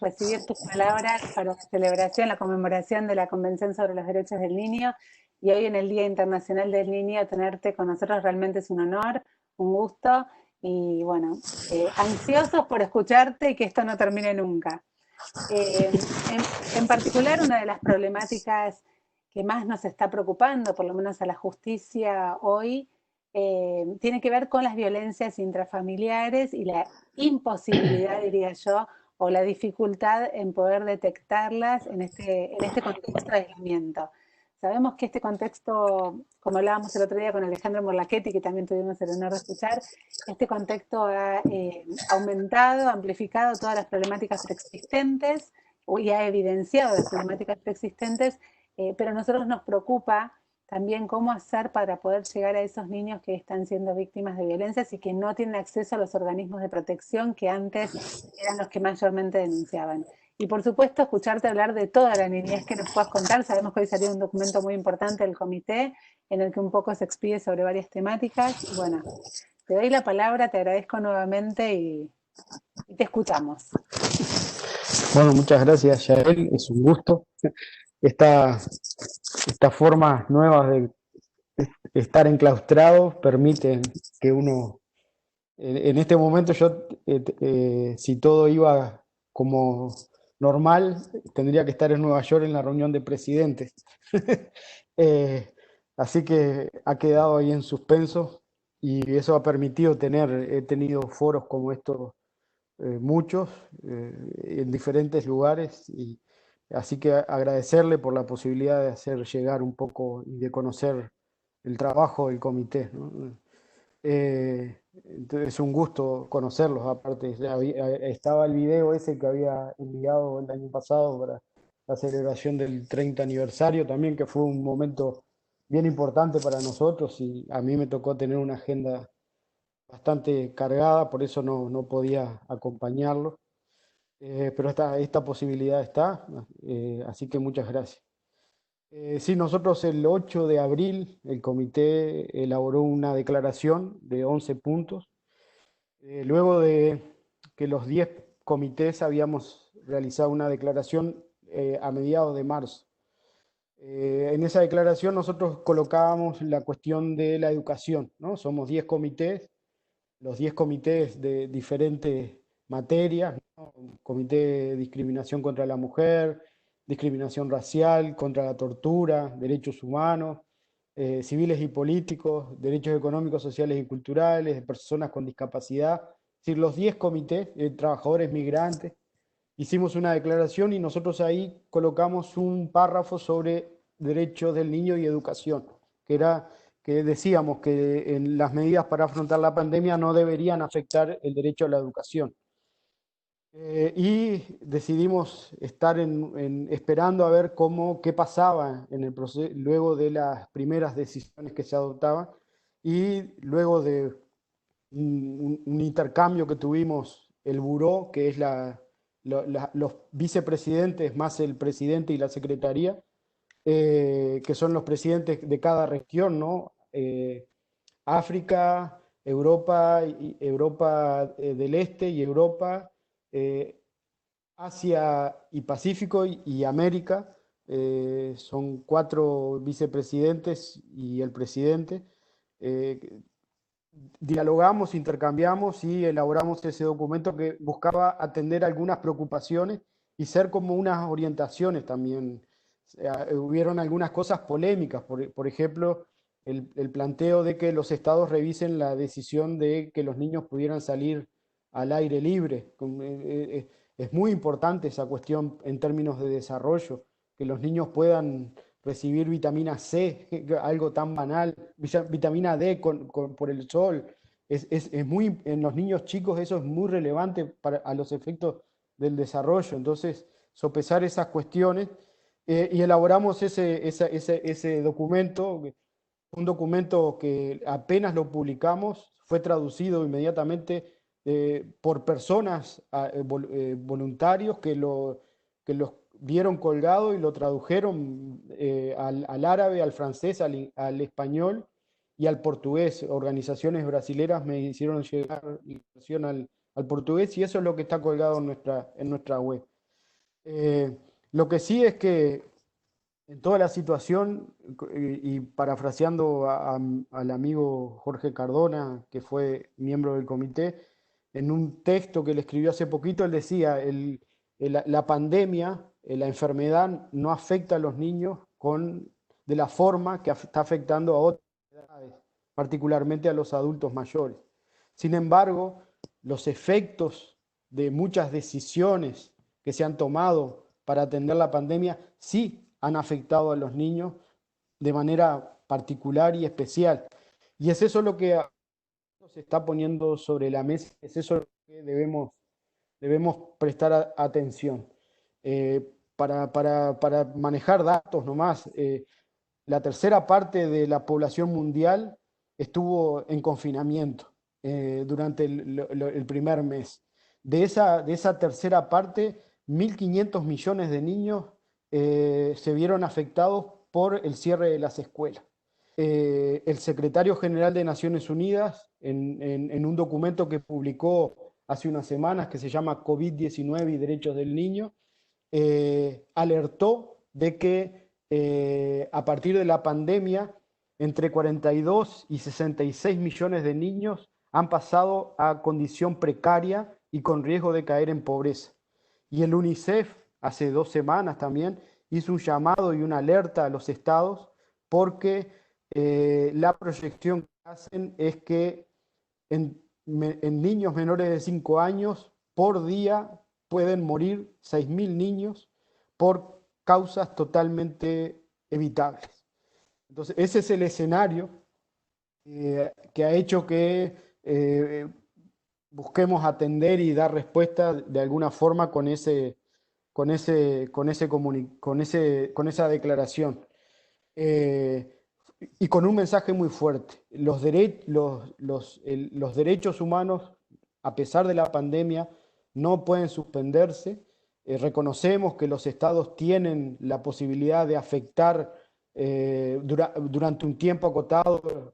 recibir tus palabras para la celebración, la conmemoración de la Convención sobre los Derechos del Niño. Y hoy en el Día Internacional del Niño, tenerte con nosotros realmente es un honor, un gusto. Y bueno, ansiosos por escucharte y que esto no termine nunca. En particular, una de las problemáticas que más nos está preocupando, por lo menos a la justicia hoy, tiene que ver con las violencias intrafamiliares y la imposibilidad, diría yo, o la dificultad en poder detectarlas en este contexto de aislamiento. Sabemos que este contexto, como hablábamos el otro día con Alejandro Morlachetti, que también tuvimos el honor de escuchar, este contexto ha aumentado, amplificado todas las problemáticas preexistentes y ha evidenciado las problemáticas preexistentes, pero a nosotros nos preocupa también cómo hacer para poder llegar a esos niños que están siendo víctimas de violencias y que no tienen acceso a los organismos de protección que antes eran los que mayormente denunciaban. Y por supuesto, escucharte hablar de toda la niñez que nos puedas contar. Sabemos que hoy salió un documento muy importante del comité en el que un poco se expide sobre varias temáticas. Y bueno, te doy la palabra, te agradezco nuevamente y te escuchamos. Bueno, muchas gracias, Yael. Es un gusto. Esta, Estas formas nuevas de estar enclaustrado permiten que uno, en este momento yo, si todo iba como normal, tendría que estar en Nueva York en la reunión de presidentes. Eh, Así que ha quedado ahí en suspenso y eso ha permitido he tenido foros como estos, muchos, en diferentes lugares, y así que agradecerle por la posibilidad de hacer llegar un poco y de conocer el trabajo del comité, ¿no? Entonces es un gusto conocerlos. Aparte, estaba el video ese que había enviado el año pasado para la celebración del 30 aniversario también, que fue un momento bien importante para nosotros, y a mí me tocó tener una agenda bastante cargada, por eso no podía acompañarlo. Pero esta posibilidad está, así que muchas gracias. Sí, nosotros el 8 de abril el comité elaboró una declaración de 11 puntos, luego de que los 10 comités habíamos realizado una declaración a mediados de marzo. En esa declaración nosotros colocábamos la cuestión de la educación, ¿no? Somos 10 comités, los 10 comités de diferentes materias, ¿no? Comité de discriminación contra la mujer, discriminación racial, contra la tortura, derechos humanos, civiles y políticos, derechos económicos, sociales y culturales, de personas con discapacidad. Es decir, los 10 comités, trabajadores migrantes, hicimos una declaración y nosotros ahí colocamos un párrafo sobre derechos del niño y educación, que era que decíamos que en las medidas para afrontar la pandemia no deberían afectar el derecho a la educación. Y decidimos estar esperando a ver qué pasaba en el proceso, luego de las primeras decisiones que se adoptaban y luego de un intercambio que tuvimos, el buró, que es los vicepresidentes más el presidente y la secretaría, que son los presidentes de cada región, ¿no? África, Europa del Este y Europa, eh, Asia y Pacífico y América. Son 4 vicepresidentes y el presidente. Eh, Dialogamos, intercambiamos y elaboramos ese documento que buscaba atender algunas preocupaciones y ser como unas orientaciones también. Hubieron algunas cosas polémicas, por ejemplo, el planteo de que los estados revisen la decisión de que los niños pudieran salir al aire libre. Es muy importante esa cuestión en términos de desarrollo, que los niños puedan recibir vitamina C, algo tan banal, vitamina D por el sol. En los niños chicos eso es muy relevante a los efectos del desarrollo. Entonces, sopesar esas cuestiones, y elaboramos ese documento, un documento que apenas lo publicamos, fue traducido inmediatamente por personas, voluntarios que los vieron colgado y lo tradujeron al árabe, al francés, al español y al portugués. Organizaciones brasileras me hicieron llegar la versión al portugués, y eso es lo que está colgado en nuestra web. Eh, lo que sí es que en toda la situación, y parafraseando al amigo Jorge Cardona, que fue miembro del comité, en un texto que le escribió hace poquito, él decía, la pandemia, la enfermedad no afecta a los niños de la forma que está afectando a otras edades, particularmente a los adultos mayores. Sin embargo, los efectos de muchas decisiones que se han tomado para atender la pandemia sí han afectado a los niños de manera particular y especial. Y es eso lo que se está poniendo sobre la mesa, es eso lo que debemos prestar atención. Para manejar datos nomás, la tercera parte de la población mundial estuvo en confinamiento durante el primer mes. De esa tercera parte, 1.500 millones de niños se vieron afectados por el cierre de las escuelas. El secretario general de Naciones Unidas, en un documento que publicó hace unas semanas que se llama COVID-19 y Derechos del Niño, alertó de que a partir de la pandemia, entre 42 y 66 millones de niños han pasado a condición precaria y con riesgo de caer en pobreza. Y el UNICEF, hace 2 semanas también, hizo un llamado y una alerta a los estados porque la proyección que hacen es que en niños menores de 5 años por día pueden morir 6.000 niños por causas totalmente evitables. Entonces, ese es el escenario que ha hecho que busquemos atender y dar respuesta de alguna forma con esa declaración. Y con un mensaje muy fuerte. Los derechos humanos, a pesar de la pandemia, no pueden suspenderse. Reconocemos que los estados tienen la posibilidad de afectar durante un tiempo acotado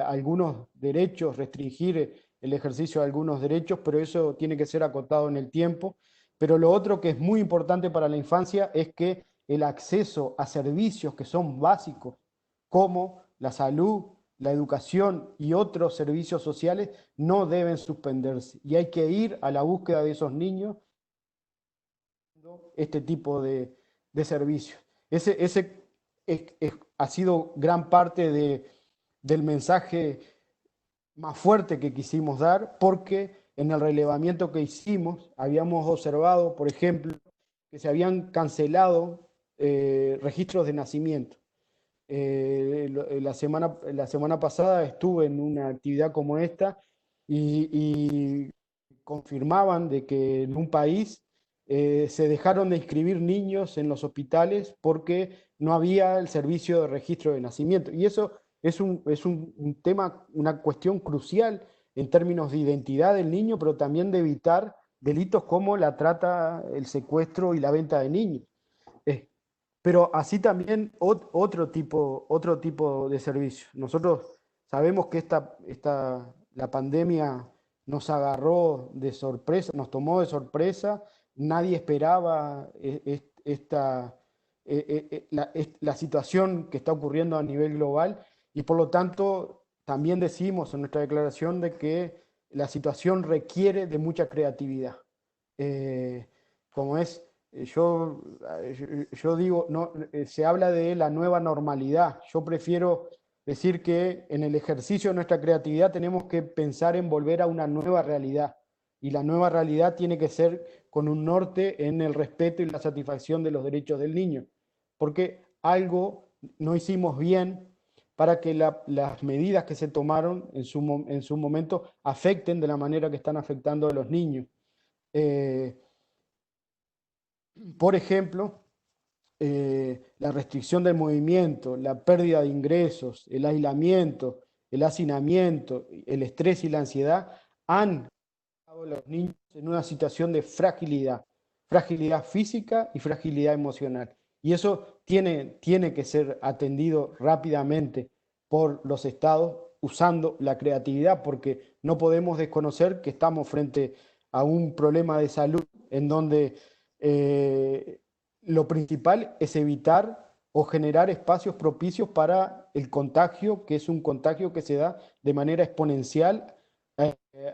algunos derechos, restringir el ejercicio de algunos derechos, pero eso tiene que ser acotado en el tiempo. Pero lo otro que es muy importante para la infancia es que el acceso a servicios que son básicos, como la salud, la educación y otros servicios sociales, no deben suspenderse. Y hay que ir a la búsqueda de esos niños este tipo de servicios. Ese ha sido gran parte del mensaje más fuerte que quisimos dar, porque en el relevamiento que hicimos habíamos observado, por ejemplo, que se habían cancelado registros de nacimiento. La semana pasada estuve en una actividad como esta y confirmaban de que en un país se dejaron de inscribir niños en los hospitales porque no había el servicio de registro de nacimiento. Y eso es un tema, una cuestión crucial en términos de identidad del niño, pero también de evitar delitos como la trata, el secuestro y la venta de niños. Pero así también otro tipo de servicios. Nosotros sabemos que la pandemia nos agarró de sorpresa, nos tomó de sorpresa, nadie esperaba la situación que está ocurriendo a nivel global y por lo tanto también decimos en nuestra declaración de que la situación requiere de mucha creatividad. Eh, como es yo digo, no, se habla de la nueva normalidad. Yo prefiero decir que en el ejercicio de nuestra creatividad tenemos que pensar en volver a una nueva realidad. Y la nueva realidad tiene que ser con un norte en el respeto y la satisfacción de los derechos del niño. Porque algo no hicimos bien para que las medidas que se tomaron en su momento afecten de la manera que están afectando a los niños. Eh, por ejemplo, la restricción del movimiento, la pérdida de ingresos, el aislamiento, el hacinamiento, el estrés y la ansiedad han dejado a los niños en una situación de fragilidad física y fragilidad emocional. Y eso tiene que ser atendido rápidamente por los estados usando la creatividad, porque no podemos desconocer que estamos frente a un problema de salud en donde eh, lo principal es evitar o generar espacios propicios para el contagio, que es un contagio que se da de manera exponencial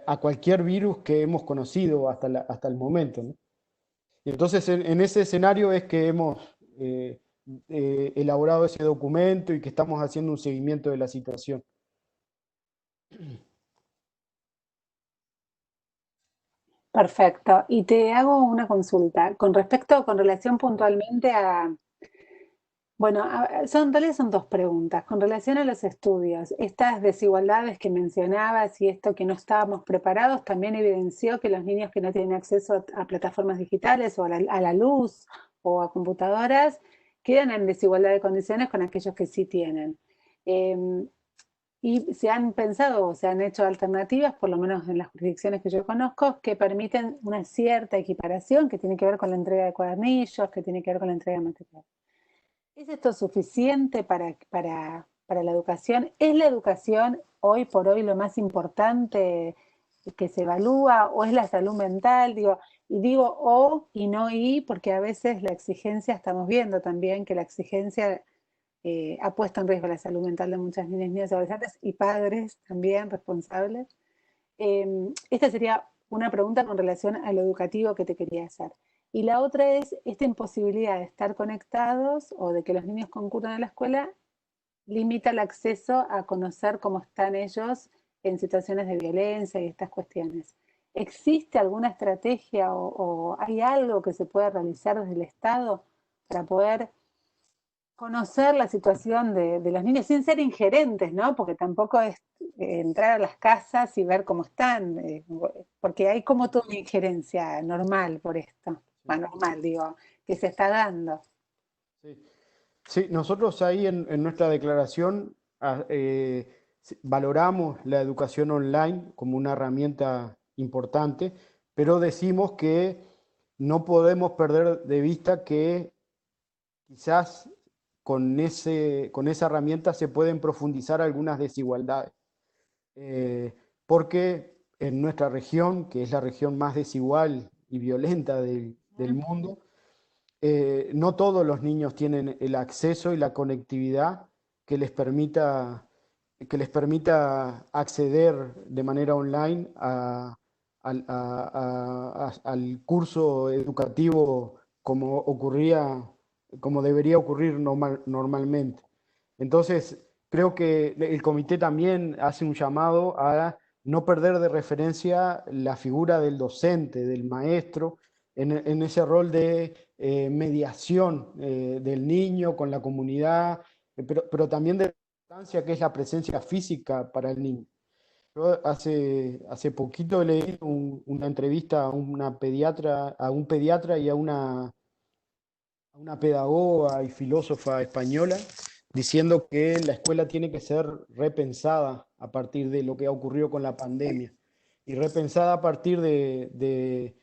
a cualquier virus que hemos conocido hasta el momento, ¿no? Y entonces, en ese escenario es que hemos elaborado ese documento y que estamos haciendo un seguimiento de la situación. Perfecto. Y te hago una consulta con relación puntualmente a, bueno, en realidad son dos preguntas. Con relación a los estudios, estas desigualdades que mencionabas y esto que no estábamos preparados, también evidenció que los niños que no tienen acceso a plataformas digitales o a la luz o a computadoras quedan en desigualdad de condiciones con aquellos que sí tienen. Em, y se han pensado o se han hecho alternativas, por lo menos en las jurisdicciones que yo conozco, que permiten una cierta equiparación que tiene que ver con la entrega de cuadernillos, que tiene que ver con la entrega de material. ¿Es esto suficiente para la educación? ¿Es la educación hoy por hoy lo más importante que se evalúa o es la salud mental? Digo o y no y porque a veces la exigencia, estamos viendo también que la exigencia ha puesto en riesgo la salud mental de muchas niñas, niñas y adolescentes y padres también responsables. Esta sería una pregunta con relación a lo educativo que te quería hacer. Y la otra es esta imposibilidad de estar conectados o de que los niños concurran a la escuela limita el acceso a conocer cómo están ellos en situaciones de violencia y estas cuestiones. ¿Existe alguna estrategia o hay algo que se pueda realizar desde el Estado para poder conocer la situación de los niños sin ser ingerentes, ¿no? Porque tampoco es entrar a las casas y ver cómo están, porque hay como toda una injerencia normal por esto, bueno, normal, digo, que se está dando. Sí. Sí, nosotros ahí en nuestra declaración valoramos la educación online como una herramienta importante, pero decimos que no podemos perder de vista que quizás con esa herramienta se pueden profundizar algunas desigualdades. Eh, Porque en nuestra región, que es la región más desigual y violenta del mundo, no todos los niños tienen el acceso y la conectividad que les permita, que les permita acceder de manera online al curso educativo como debería ocurrir normalmente. Entonces, creo que el comité también hace un llamado a no perder de referencia la figura del docente, del maestro, en ese rol de mediación del niño con la comunidad, pero también de la importancia que es la presencia física para el niño. Yo hace poquito leí una entrevista a un pediatra y a una pedagoga y filósofa española diciendo que la escuela tiene que ser repensada a partir de lo que ha ocurrido con la pandemia y repensada a partir de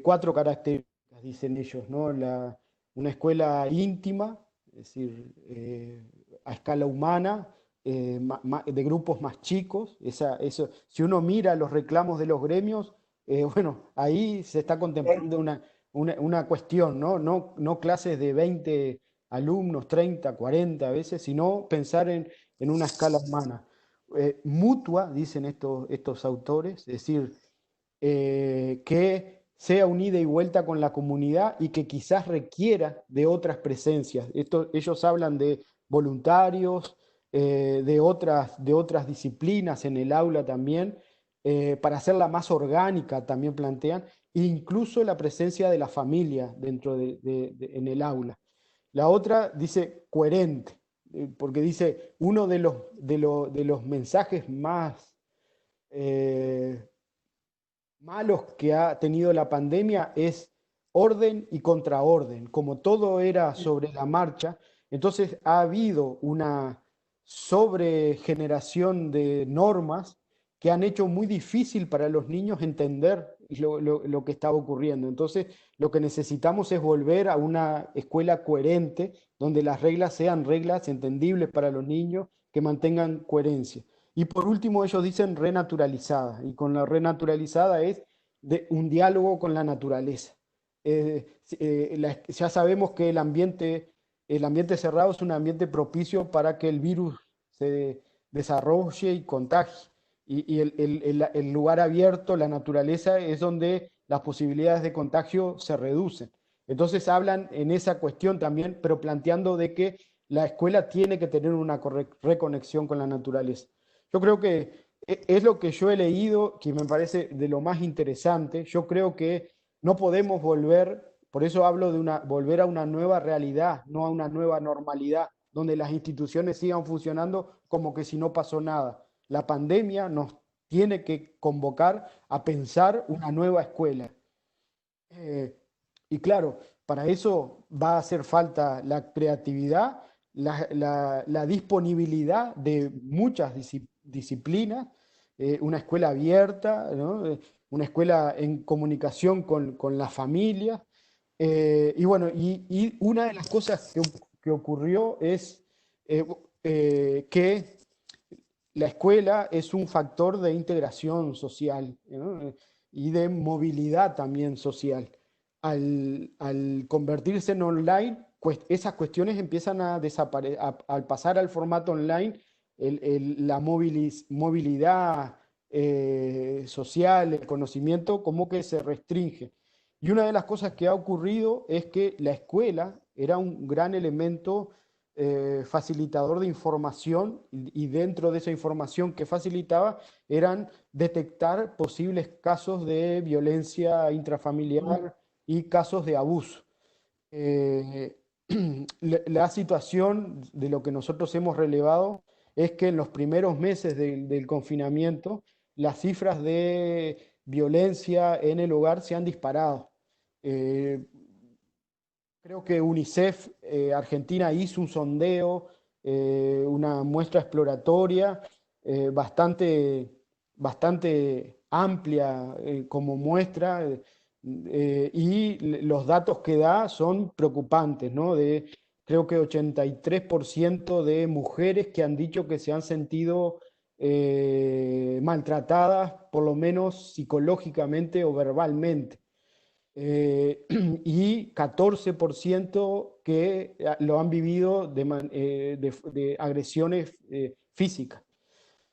cuatro características, dicen ellos, ¿no? Una escuela íntima, es decir, a escala humana, de grupos más chicos. Si uno mira los reclamos de los gremios, bueno, ahí se está contemplando una cuestión, ¿no? No clases de 20 alumnos, 30, 40 veces, sino pensar en una escala humana. Mutua, dicen estos autores, es decir, que sea unida y vuelta con la comunidad y que quizás requiera de otras presencias. Ellos hablan de voluntarios, de otras disciplinas en el aula también, para hacerla más orgánica, también plantean, e incluso la presencia de la familia en el aula. La otra dice coherente, porque dice uno de los mensajes más eh, malos que ha tenido la pandemia es orden y contraorden. Como todo era sobre la marcha, entonces ha habido una sobregeneración de normas que han hecho muy difícil para los niños entender lo que estaba ocurriendo. Entonces, lo que necesitamos es volver a una escuela coherente, donde las reglas sean reglas entendibles para los niños, que mantengan coherencia. Y por último, ellos dicen renaturalizada, y con la renaturalizada es de un diálogo con la naturaleza. ya sabemos que el ambiente cerrado es un ambiente propicio para que el virus se desarrolle y contagie. Y el lugar abierto, la naturaleza, es donde las posibilidades de contagio se reducen. Entonces hablan en esa cuestión también, pero planteando de que la escuela tiene que tener una reconexión con la naturaleza. Yo creo que es lo que yo he leído, que me parece de lo más interesante. Yo creo que no podemos volver, por eso hablo de volver a una nueva realidad, no a una nueva normalidad, donde las instituciones sigan funcionando como que si no pasó nada. La pandemia nos tiene que convocar a pensar una nueva escuela. Eh, y claro, para eso va a hacer falta la creatividad, la disponibilidad de muchas disciplinas, una escuela abierta, ¿no? Una escuela en comunicación con la familia. Y bueno, y una de las cosas que ocurrió es eh, que la escuela es un factor de integración social, ¿no? Y de movilidad también social. Al convertirse en online, esas cuestiones empiezan a desaparecer. Al pasar al formato online, la movilidad social, el conocimiento, como que se restringe. Y una de las cosas que ha ocurrido es que la escuela era un gran elemento facilitador de información, y dentro de esa información que facilitaba eran detectar posibles casos de violencia intrafamiliar y casos de abuso. Eh, la situación de lo que nosotros hemos relevado es que en los primeros meses del confinamiento las cifras de violencia en el hogar se han disparado. Eh, Creo que UNICEF Argentina hizo un sondeo, una muestra exploratoria bastante amplia como muestra, y los datos que da son preocupantes, ¿no? Creo que 83% de mujeres que han dicho que se han sentido maltratadas, por lo menos psicológicamente o verbalmente. Y 14% que lo han vivido de agresiones físicas.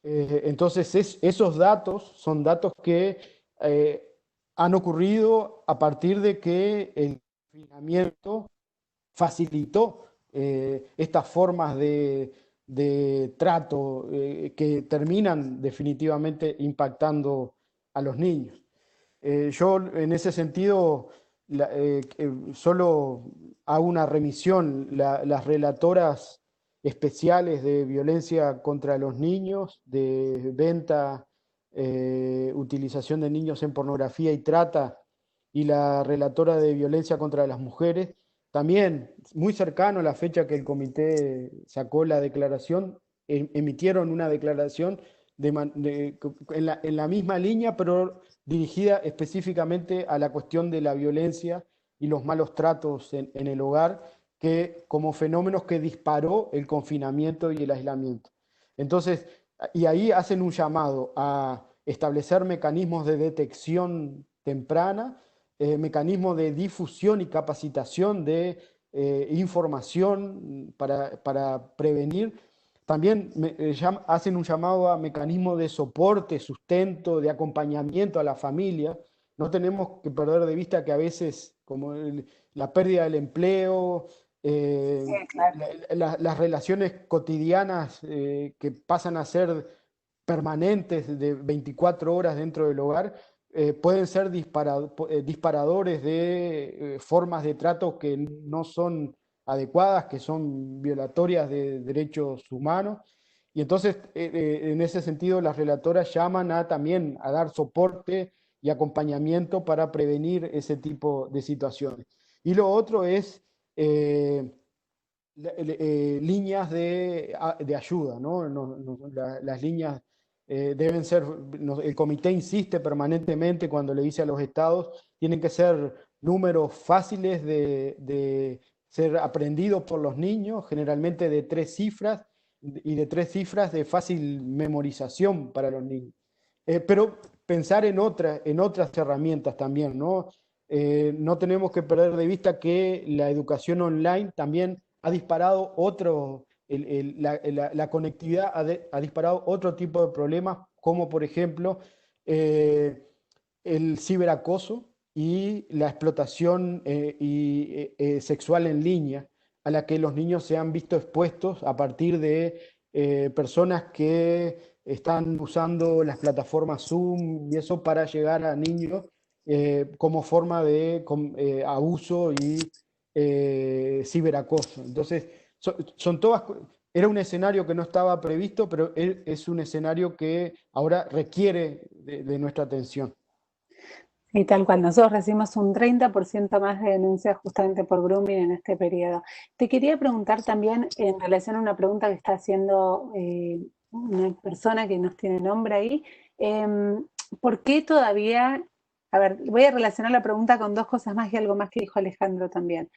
Entonces, esos datos son datos que eh, han ocurrido a partir de que el confinamiento facilitó estas formas de trato que terminan definitivamente impactando a los niños. Yo en ese sentido solo hago una remisión. Las relatoras especiales de violencia contra los niños, de venta, utilización de niños en pornografía y trata, y la relatora de violencia contra las mujeres, también muy cercano a la fecha que el comité sacó la declaración, emitieron una declaración en la misma línea, pero dirigida específicamente a la cuestión de la violencia y los malos tratos en el hogar, que como fenómenos que disparó el confinamiento y el aislamiento. Entonces, y ahí hacen un llamado a establecer mecanismos de detección temprana, mecanismos de difusión y capacitación de información para prevenir. También hacen un llamado a mecanismos de soporte, sustento, de acompañamiento a la familia. No tenemos que perder de vista que a veces, como la pérdida del empleo, Sí, eh, claro. las relaciones cotidianas que pasan a ser permanentes de 24 horas dentro del hogar, pueden ser disparadores de formas de trato que no son adecuadas, que son violatorias de derechos humanos. Y entonces, en ese sentido, las relatoras llaman también a dar soporte y acompañamiento para prevenir ese tipo de situaciones. Y lo otro es líneas de ayuda, ¿no? Las líneas deben ser, el comité insiste permanentemente cuando le dice a los estados, tienen que ser números fáciles de ser aprendidos por los niños, generalmente de 3 cifras, y de 3 cifras de fácil memorización para los niños. Pero pensar en otras herramientas también, ¿no? no tenemos que perder de vista que la educación online también ha disparado la conectividad ha disparado otro tipo de problemas, como por ejemplo eh, el ciberacoso y la explotación sexual en línea, a la que los niños se han visto expuestos a partir de personas que están usando las plataformas Zoom y eso para llegar a niños como forma de abuso y ciberacoso. Entonces, son todas, era un escenario que no estaba previsto, pero es un escenario que ahora requiere de nuestra atención. Y tal cual, nosotros recibimos un 30% más de denuncias justamente por grooming en este periodo. Te quería preguntar también en relación a una pregunta que está haciendo una persona que nos tiene nombre ahí, ¿por qué todavía, a ver, voy a relacionar la pregunta con dos cosas más y algo más que dijo Alejandro también.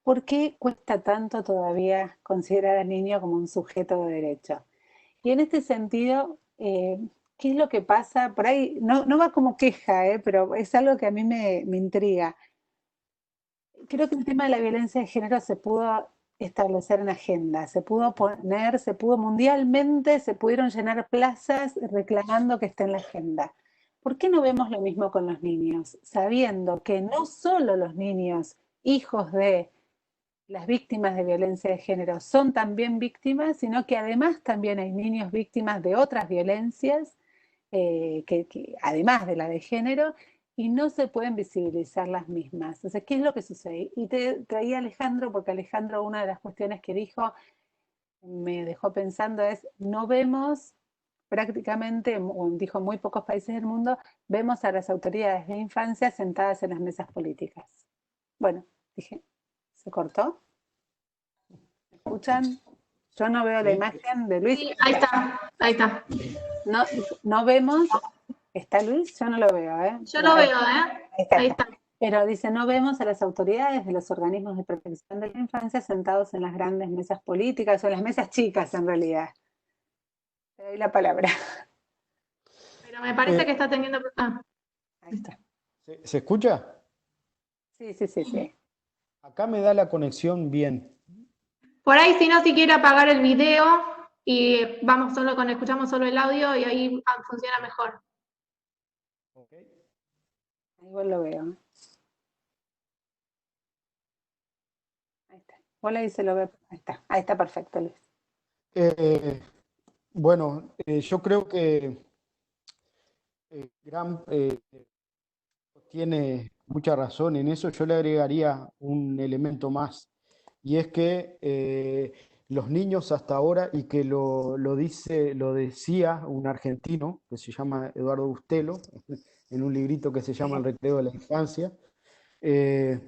¿Por qué cuesta tanto todavía considerar al niño como un sujeto de derecho? Y en este sentido, ¿qué es lo que pasa? Por ahí no va como queja, pero es algo que a mí me intriga. Creo que el tema de la violencia de género se pudo establecer en agenda, se pudo poner, se pudo mundialmente, se pudieron llenar plazas reclamando que esté en la agenda. ¿Por qué no vemos lo mismo con los niños? Sabiendo que no solo los niños, hijos de las víctimas de violencia de género son también víctimas, sino que además también hay niños víctimas de otras violencias, además de la de género, y no se pueden visibilizar las mismas. Entonces, ¿qué es lo que sucede? Y te traía Alejandro, porque Alejandro, una de las cuestiones que dijo, me dejó pensando es, no vemos prácticamente, o dijo muy pocos países del mundo, vemos a las autoridades de infancia sentadas en las mesas políticas. Bueno, dije, ¿se cortó? ¿Escuchan? Yo no veo la Sí, imagen de Luis. Sí, ahí está, ahí está. No, no vemos. ¿Está Luis? Yo no lo veo, ¿eh? Yo Pero lo ahí veo, ¿eh? está, Ahí está. está. Pero dice, no vemos a las autoridades de los organismos de protección de la infancia sentados en las grandes mesas políticas o en las mesas chicas en realidad. Te doy la palabra. Pero me parece eh, que está teniendo... Ahí está. ¿se escucha? Sí, sí, sí, sí. Acá me da la conexión bien. Por ahí, si no, si quiere apagar el video y vamos solo con, escuchamos solo el audio y ahí funciona mejor. Okay. Igual lo veo. Ahí está. Hola, ahí se lo ve. Ahí está perfecto, Luis. Eh, bueno, yo creo que Gran tiene mucha razón en eso. Yo le agregaría un elemento más, y es que los niños hasta ahora, y que lo decía un argentino que se llama Eduardo Bustelo, en un librito que se llama El recreo de la infancia, eh,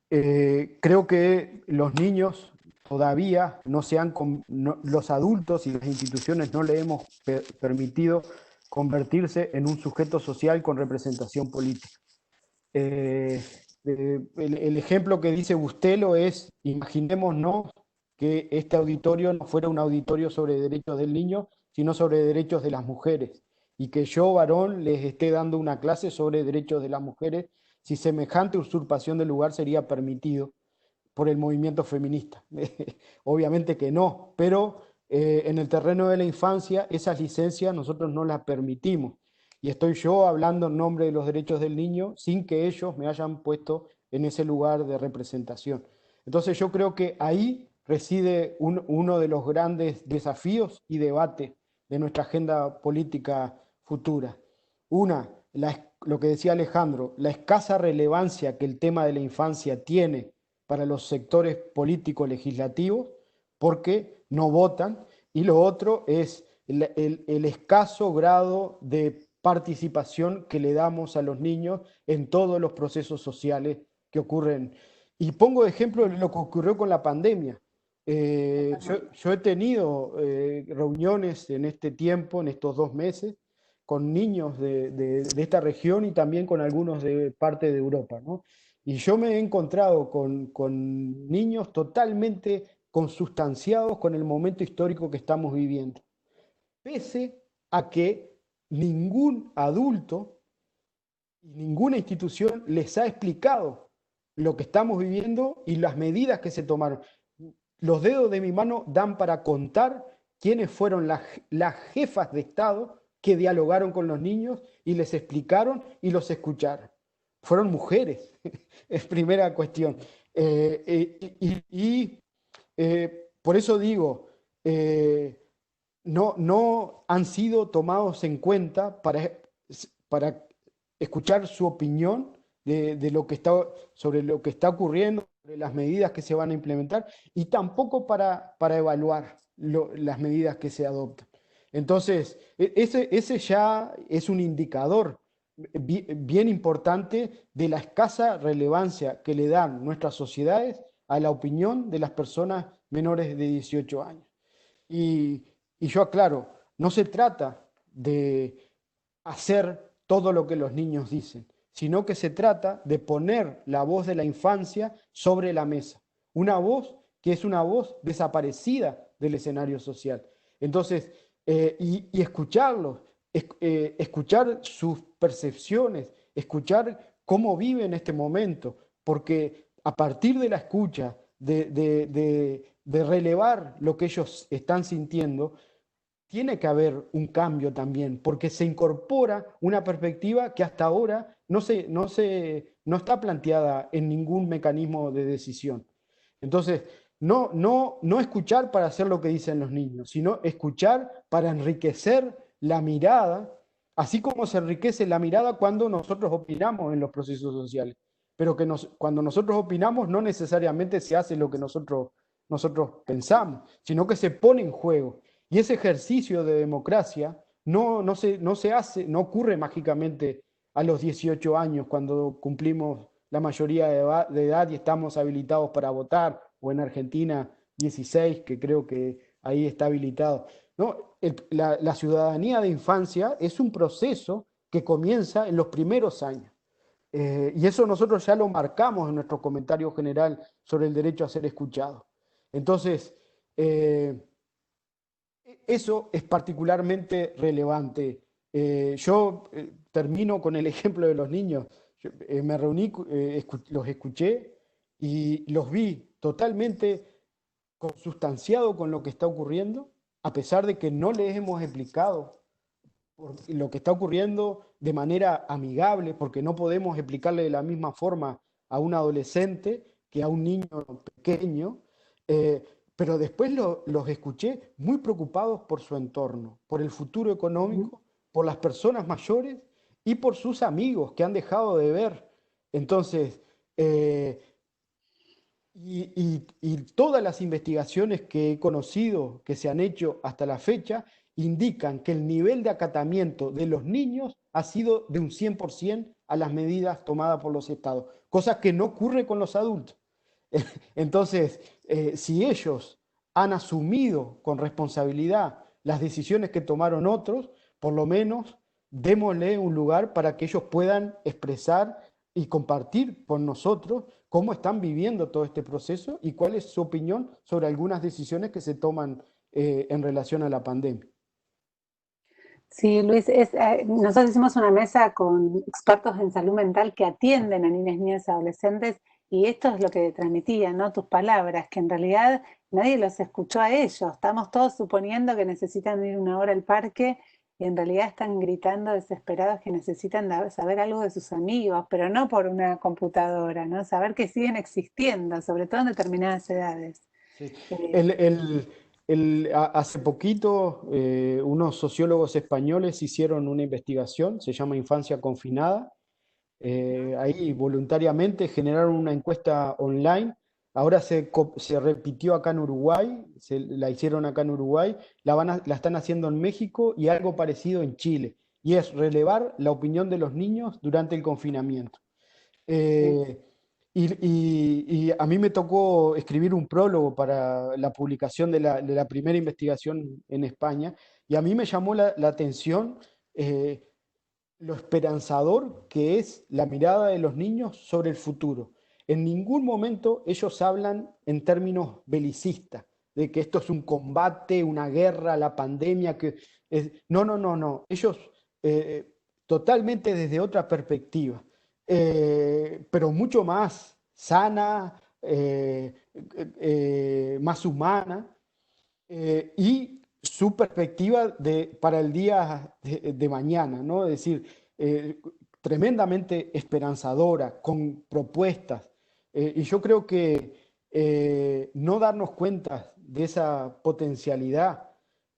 creo que los niños todavía no se han, los adultos y las instituciones no le hemos permitido convertirse en un sujeto social con representación política. Eh, el ejemplo que dice Bustelo es, imaginémonos que este auditorio no fuera un auditorio sobre derechos del niño, sino sobre derechos de las mujeres, y que yo, varón, les esté dando una clase sobre derechos de las mujeres, si semejante usurpación del lugar sería permitido por el movimiento feminista. Obviamente que no, pero en el terreno de la infancia esas licencias nosotros no las permitimos. Y estoy yo hablando en nombre de los derechos del niño sin que ellos me hayan puesto en ese lugar de representación. Entonces yo creo que ahí reside uno de los grandes desafíos y debates de nuestra agenda política futura. Una, lo que decía Alejandro, la escasa relevancia que el tema de la infancia tiene para los sectores políticos legislativos porque no votan, y lo otro es el escaso grado de participación que le damos a los niños en todos los procesos sociales que ocurren. Y pongo de ejemplo lo que ocurrió con la pandemia. Yo he tenido reuniones en este tiempo, en estos 2 meses, con niños de esta región y también con algunos de parte de Europa, ¿no? Y yo me he encontrado con niños totalmente consustanciados con el momento histórico que estamos viviendo, pese a que ningún adulto y ninguna institución les ha explicado lo que estamos viviendo y las medidas que se tomaron. Los dedos de mi mano dan para contar quiénes fueron las jefas de Estado que dialogaron con los niños y les explicaron y los escucharon. Fueron mujeres, es primera cuestión. Por eso digo, no han sido tomados en cuenta para escuchar su opinión de lo que sobre lo que está ocurriendo, sobre las medidas que se van a implementar y tampoco para evaluar las medidas que se adoptan. Entonces, ese ya es un indicador bien importante de la escasa relevancia que le dan nuestras sociedades a la opinión de las personas menores de 18 años. Y yo aclaro, no se trata de hacer todo lo que los niños dicen, sino que se trata de poner la voz de la infancia sobre la mesa. Una voz que es una voz desaparecida del escenario social. Entonces, y escucharlos, escuchar sus percepciones, escuchar cómo vive en este momento, porque a partir de la escucha, de relevar lo que ellos están sintiendo, tiene que haber un cambio también, porque se incorpora una perspectiva que hasta ahora no está planteada en ningún mecanismo de decisión. Entonces, no escuchar para hacer lo que dicen los niños, sino escuchar para enriquecer la mirada, así como se enriquece la mirada cuando nosotros opinamos en los procesos sociales. Pero cuando nosotros opinamos no necesariamente se hace lo que nosotros pensamos, sino que se pone en juego. Y ese ejercicio de democracia no se hace, no ocurre mágicamente a los 18 años cuando cumplimos la mayoría de edad y estamos habilitados para votar, o en Argentina 16, que creo que ahí está habilitado. No, la ciudadanía de infancia es un proceso que comienza en los primeros años. Y eso nosotros ya lo marcamos en nuestro comentario general sobre el derecho a ser escuchado. Entonces, eso es particularmente relevante. Yo termino con el ejemplo de los niños. Me reuní, los escuché y los vi totalmente consustanciados con lo que está ocurriendo, a pesar de que no les hemos explicado lo que está ocurriendo de manera amigable, porque no podemos explicarle de la misma forma a un adolescente que a un niño pequeño. Pero después los escuché muy preocupados por su entorno, por el futuro económico, por las personas mayores y por sus amigos que han dejado de ver. Entonces, y todas las investigaciones que he conocido, que se han hecho hasta la fecha, indican que el nivel de acatamiento de los niños ha sido de un 100% a las medidas tomadas por los estados, cosa que no ocurre con los adultos. Entonces, si ellos han asumido con responsabilidad las decisiones que tomaron otros, por lo menos démosle un lugar para que ellos puedan expresar y compartir con nosotros cómo están viviendo todo este proceso y cuál es su opinión sobre algunas decisiones que se toman en relación a la pandemia. Sí, Luis, nosotros hicimos una mesa con expertos en salud mental que atienden a niñas, niñas y adolescentes, y esto es lo que transmitían, ¿no? Tus palabras, que en realidad nadie los escuchó a ellos. Estamos todos suponiendo que necesitan ir una hora al parque y en realidad están gritando desesperados que necesitan saber algo de sus amigos, pero no por una computadora, ¿no? Saber que siguen existiendo, sobre todo en determinadas edades. Sí. Eh, Hace poquito unos sociólogos españoles hicieron una investigación, se llama Infancia Confinada. Ahí voluntariamente generaron una encuesta online. Ahora se repitió acá en Uruguay, la hicieron acá en Uruguay, la están haciendo en México y algo parecido en Chile. Y es relevar la opinión de los niños durante el confinamiento. Y a mí me tocó escribir un prólogo para la publicación de la primera investigación en España, y a mí me llamó la atención lo esperanzador que es la mirada de los niños sobre el futuro. En ningún momento ellos hablan en términos belicistas, de que esto es un combate, una guerra, la pandemia, no. Ellos totalmente desde otra perspectiva, pero mucho más sana, más humana, y su perspectiva para el día de mañana, ¿no? Es decir, tremendamente esperanzadora, con propuestas. Y yo creo que no darnos cuenta de esa potencialidad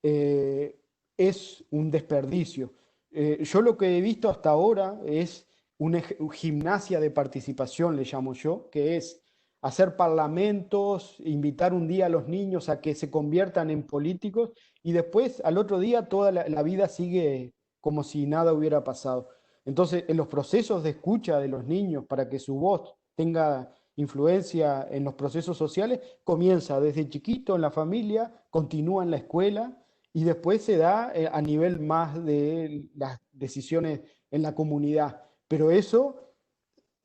es un desperdicio. Yo lo que he visto hasta ahora es una gimnasia de participación, le llamo yo, que es hacer parlamentos, invitar un día a los niños a que se conviertan en políticos y después al otro día toda la vida sigue como si nada hubiera pasado. Entonces, en los procesos de escucha de los niños para que su voz tenga influencia en los procesos sociales, comienza desde chiquito en la familia, continúa en la escuela y después se da a nivel más de las decisiones en la comunidad. Pero eso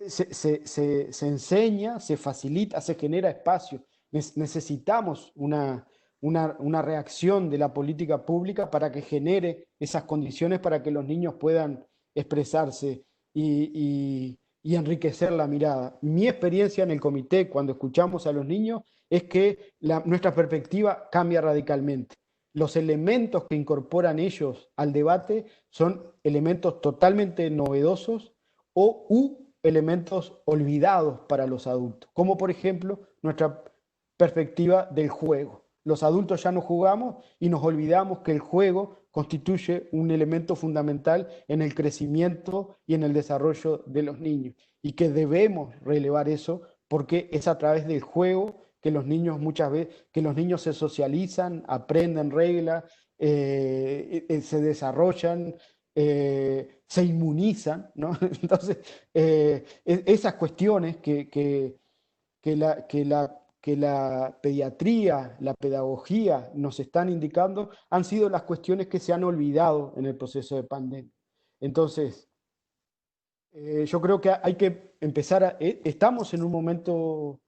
se enseña, se facilita, se genera espacio. Necesitamos una reacción de la política pública para que genere esas condiciones para que los niños puedan expresarse y enriquecer la mirada. Mi experiencia en el comité, cuando escuchamos a los niños, es que nuestra perspectiva cambia radicalmente. Los elementos que incorporan ellos al debate son elementos totalmente novedosos o elementos olvidados para los adultos, como por ejemplo nuestra perspectiva del juego. Los adultos ya no jugamos y nos olvidamos que el juego constituye un elemento fundamental en el crecimiento y en el desarrollo de los niños y que debemos relevar eso porque es a través del juego que los niños muchas veces, que los niños se socializan, aprenden reglas, se desarrollan, se inmunizan, ¿no? Entonces, esas cuestiones que la pediatría, la pedagogía nos están indicando han sido las cuestiones que se han olvidado en el proceso de pandemia. Entonces, yo creo que hay que empezar estamos en un momento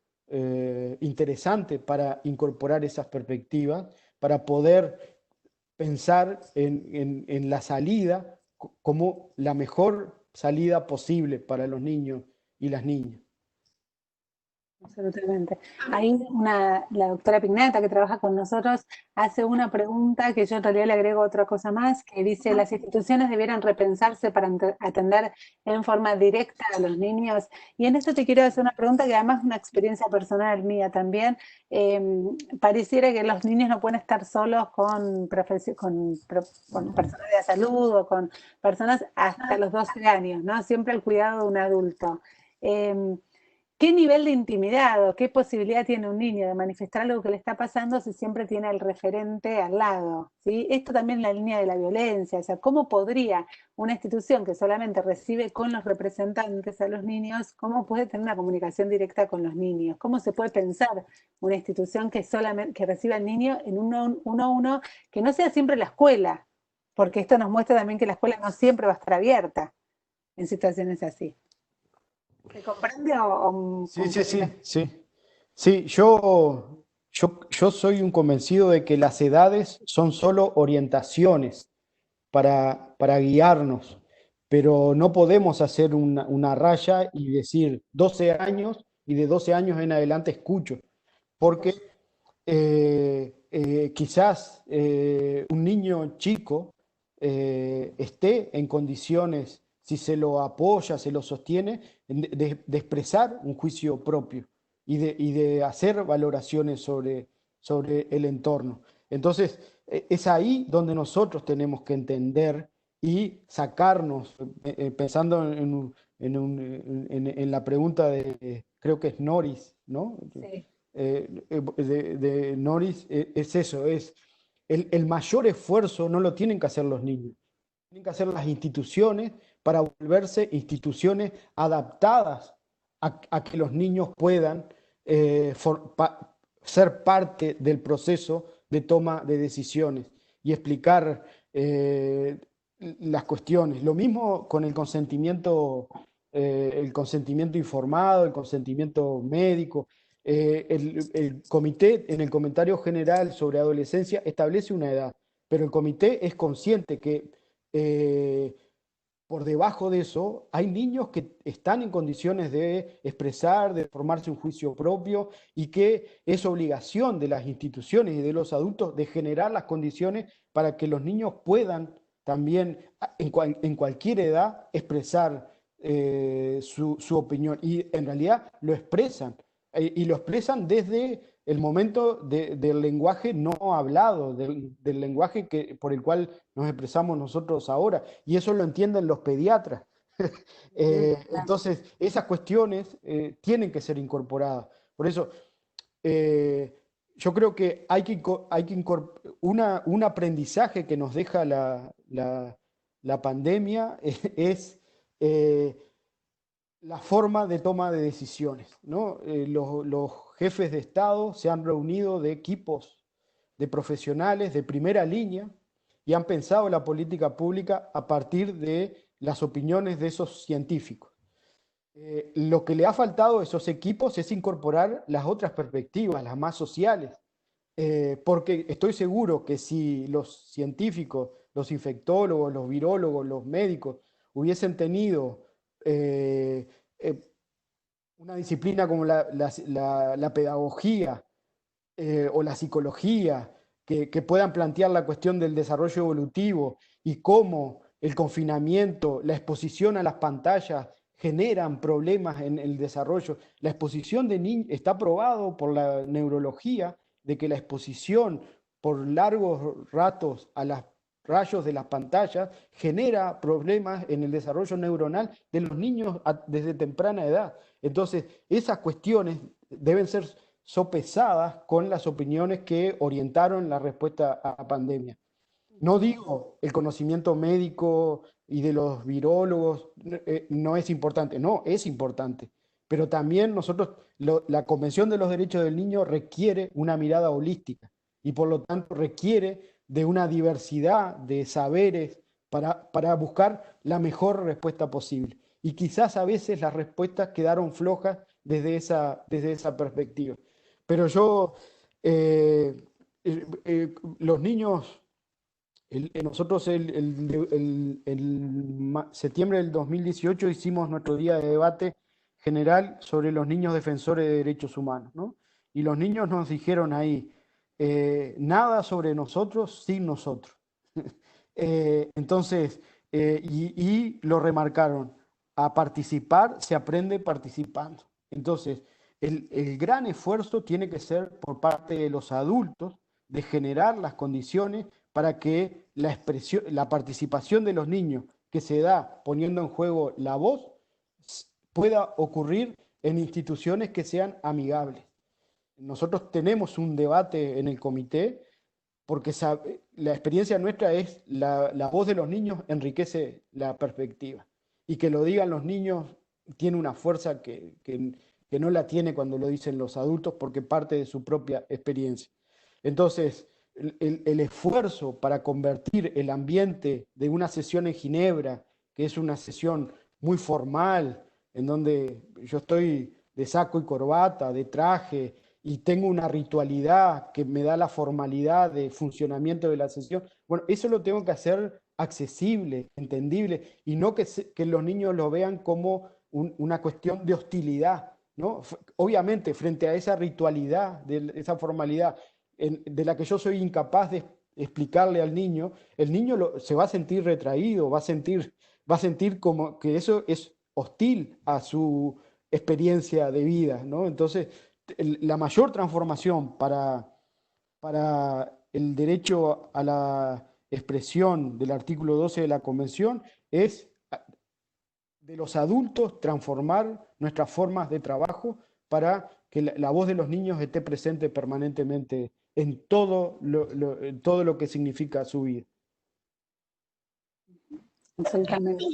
interesante para incorporar esas perspectivas, para poder pensar en la salida como la mejor salida posible para los niños y las niñas. Absolutamente. Ahí la doctora Pignata, que trabaja con nosotros, hace una pregunta que yo en realidad le agrego otra cosa más, que dice, las instituciones debieran repensarse para atender en forma directa a los niños. Y en esto te quiero hacer una pregunta que además es una experiencia personal mía también. Pareciera que los niños no pueden estar solos con personas de salud o con personas hasta los 12 años, ¿no? Siempre el cuidado de un adulto. ¿Qué nivel de intimidad o qué posibilidad tiene un niño de manifestar algo que le está pasando si siempre tiene al referente al lado? ¿Sí? Esto también en la línea de la violencia, o sea, ¿cómo podría una institución que solamente recibe con los representantes a los niños, cómo puede tener una comunicación directa con los niños? ¿Cómo se puede pensar una institución que solamente que reciba al niño en uno a uno, que no sea siempre la escuela? Porque esto nos muestra también que la escuela no siempre va a estar abierta en situaciones así. ¿Se comprende Sí, yo soy un convencido de que las edades son solo orientaciones para guiarnos, pero no podemos hacer una raya y decir 12 años y de 12 años en adelante escucho, porque quizás un niño chico esté en condiciones, si se lo apoya, se lo sostiene, de expresar un juicio propio y de hacer valoraciones sobre el entorno. Entonces, es ahí donde nosotros tenemos que entender y sacarnos, pensando en la pregunta de, creo que es Norris, ¿no? Sí. De Norris, es eso, es el mayor esfuerzo no lo tienen que hacer los niños, tienen que hacer las instituciones para volverse instituciones adaptadas a que los niños puedan ser parte del proceso de toma de decisiones y explicar las cuestiones. Lo mismo con el consentimiento informado, el consentimiento médico. El comité, en el comentario general sobre adolescencia, establece una edad, pero el comité es consciente que por debajo de eso hay niños que están en condiciones de expresar, de formarse un juicio propio y que es obligación de las instituciones y de los adultos de generar las condiciones para que los niños puedan también en cualquier edad expresar su opinión. Y en realidad lo expresan, y lo expresan desde el momento del lenguaje no hablado, del lenguaje por el cual nos expresamos nosotros ahora, y eso lo entienden los pediatras. Entonces, esas cuestiones tienen que ser incorporadas. Por eso, yo creo que hay que un aprendizaje que nos deja la pandemia es la forma de toma de decisiones, ¿no? Los jefes de Estado se han reunido de equipos de profesionales de primera línea y han pensado la política pública a partir de las opiniones de esos científicos. Lo que le ha faltado a esos equipos es incorporar las otras perspectivas, las más sociales, porque estoy seguro que si los científicos, los infectólogos, los virólogos, los médicos hubiesen tenido una disciplina como la pedagogía o la psicología, que puedan plantear la cuestión del desarrollo evolutivo y cómo el confinamiento, la exposición a las pantallas generan problemas en el desarrollo. La exposición de niños está probado por la neurología de que la exposición por largos ratos a los rayos de las pantallas genera problemas en el desarrollo neuronal de los niños desde temprana edad. Entonces, esas cuestiones deben ser sopesadas con las opiniones que orientaron la respuesta a la pandemia. No digo el conocimiento médico y de los virólogos no es importante, no, es importante, pero también la Convención de los Derechos del Niño requiere una mirada holística y por lo tanto requiere de una diversidad de saberes para buscar la mejor respuesta posible. Y quizás a veces las respuestas quedaron flojas desde esa perspectiva. Pero los niños, nosotros en septiembre del 2018 hicimos nuestro día de debate general sobre los niños defensores de derechos humanos, ¿no? Y los niños nos dijeron ahí, nada sobre nosotros sin nosotros. Entonces, y lo remarcaron, a participar se aprende participando. Entonces, el gran esfuerzo tiene que ser por parte de los adultos de generar las condiciones para que la participación de los niños que se da poniendo en juego la voz pueda ocurrir en instituciones que sean amigables. Nosotros tenemos un debate en el comité porque la experiencia nuestra es la voz de los niños enriquece la perspectiva. Y que lo digan los niños tiene una fuerza que no la tiene cuando lo dicen los adultos porque parte de su propia experiencia. Entonces, el esfuerzo para convertir el ambiente de una sesión en Ginebra, que es una sesión muy formal, en donde yo estoy de saco y corbata, de traje, y tengo una ritualidad que me da la formalidad de funcionamiento de la sesión, bueno, eso lo tengo que hacer accesible, entendible, y no que los niños lo vean como una cuestión de hostilidad, ¿no? Obviamente, frente a esa ritualidad, esa formalidad de la que yo soy incapaz de explicarle al niño, el niño se va a sentir retraído, va a sentir como que eso es hostil a su experiencia de vida, ¿no? Entonces, la mayor transformación para el derecho a la expresión del artículo 12 de la Convención es de los adultos transformar nuestras formas de trabajo para que la voz de los niños esté presente permanentemente en todo lo que significa su vida. Absolutamente.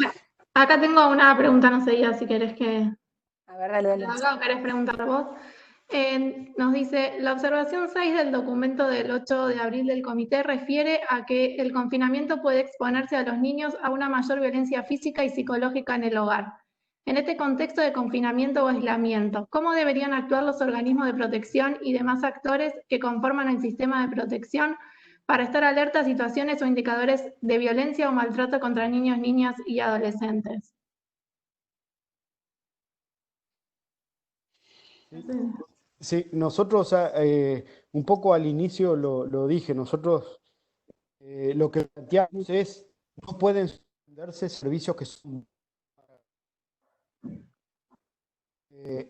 Acá tengo una pregunta, no sé ya si querés que... A ver, dale. ¿O querés preguntar vos? Nos dice, la observación 6 del documento del 8 de abril del comité refiere a que el confinamiento puede exponerse a los niños a una mayor violencia física y psicológica en el hogar. En este contexto de confinamiento o aislamiento, ¿cómo deberían actuar los organismos de protección y demás actores que conforman el sistema de protección para estar alerta a situaciones o indicadores de violencia o maltrato contra niños, niñas y adolescentes. Sí, nosotros un poco al inicio lo dije, nosotros lo que planteamos es, no pueden suspenderse servicios que son...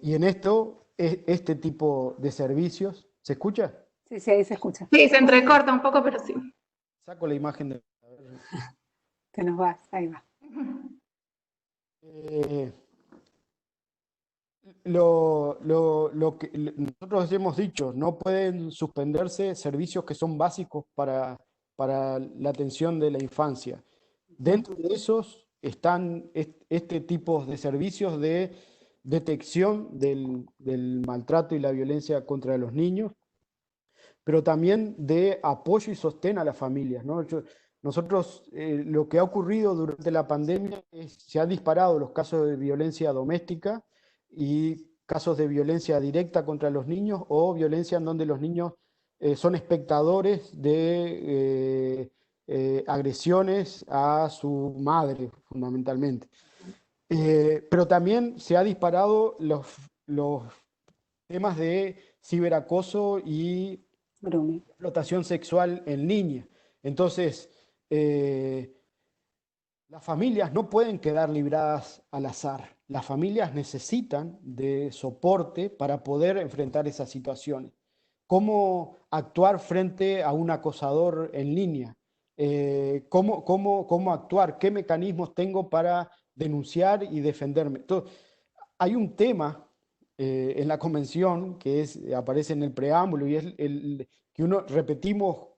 y en esto, este tipo de servicios, ¿se escucha? Sí, sí, ahí se escucha. Sí, se entrecorta un poco, pero sí. Saco la imagen de... Te nos vas, ahí va. Lo que nosotros hemos dicho, no pueden suspenderse servicios que son básicos para la atención de la infancia. Dentro de esos están este tipo de servicios de detección del maltrato y la violencia contra los niños, pero también de apoyo y sostén a las familias, ¿no? Nosotros, lo que ha ocurrido durante la pandemia es se han disparado los casos de violencia doméstica y casos de violencia directa contra los niños o violencia en donde los niños son espectadores de agresiones a su madre, fundamentalmente. Pero también se ha disparado los temas de ciberacoso y Grooming. explotación sexual en línea. Entonces, las familias no pueden quedar libradas al azar. Las familias necesitan de soporte para poder enfrentar esas situaciones. ¿Cómo actuar frente a un acosador en línea? ¿Cómo actuar? ¿Qué mecanismos tengo para denunciar y defenderme? Entonces, hay un tema en la convención que aparece en el preámbulo y es el que uno repetimos